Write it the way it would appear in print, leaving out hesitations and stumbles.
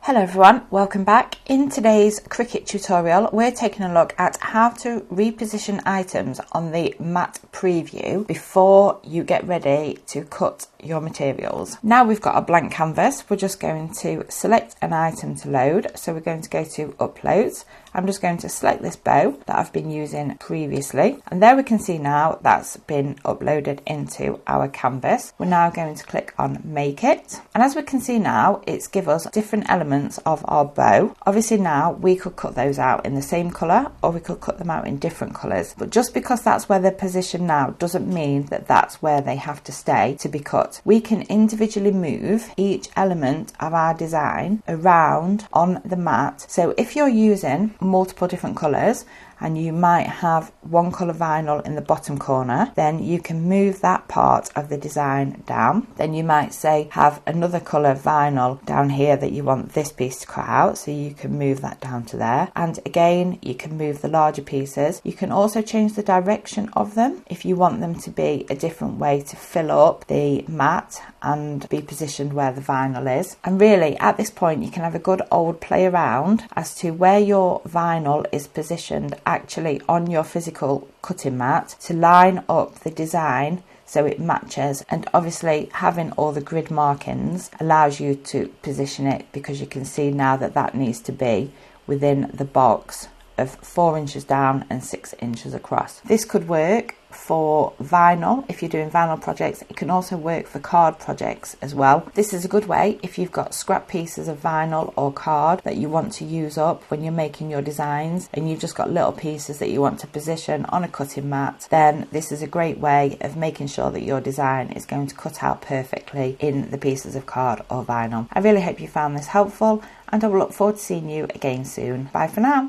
Hello everyone, welcome back. In today's Cricut tutorial, we're taking a look at how to reposition items on the mat preview before you get ready to cut your materials. Now we've got a blank canvas, we're just going to select an item to load. So we're going to go to Uploads. I'm just going to select this bow that I've been using previously. And there we can see now that's been uploaded into our canvas. We're now going to click on Make It. And as we can see now, it's give us different elements of our bow. Obviously now we could cut those out in the same colour or we could cut them out in different colours. But just because that's where they're positioned now doesn't mean that that's where they have to stay to be cut. We can individually move each element of our design around on the mat. So if you're using multiple different colours and you might have one colour vinyl in the bottom corner, then you can move that part of the design down. Then you might say have another colour vinyl down here that you want this piece to cut out, so you can move that down to there. And again, you can move the larger pieces. You can also change the direction of them if you want them to be a different way to fill up the mat and be positioned where the vinyl is. And really at this point you can have a good old play around as to where your vinyl is positioned actually on your physical cutting mat to line up the design so it matches. And obviously having all the grid markings allows you to position it, because you can see now that that needs to be within the box of 4 inches down and 6 inches across. This could work for vinyl if you're doing vinyl projects. It can also work for card projects as well. This is a good way if you've got scrap pieces of vinyl or card that you want to use up when you're making your designs and you've just got little pieces that you want to position on a cutting mat. Then this is a great way of making sure that your design is going to cut out perfectly in the pieces of card or vinyl. I really hope you found this helpful, and I will look forward to seeing you again soon. Bye for now.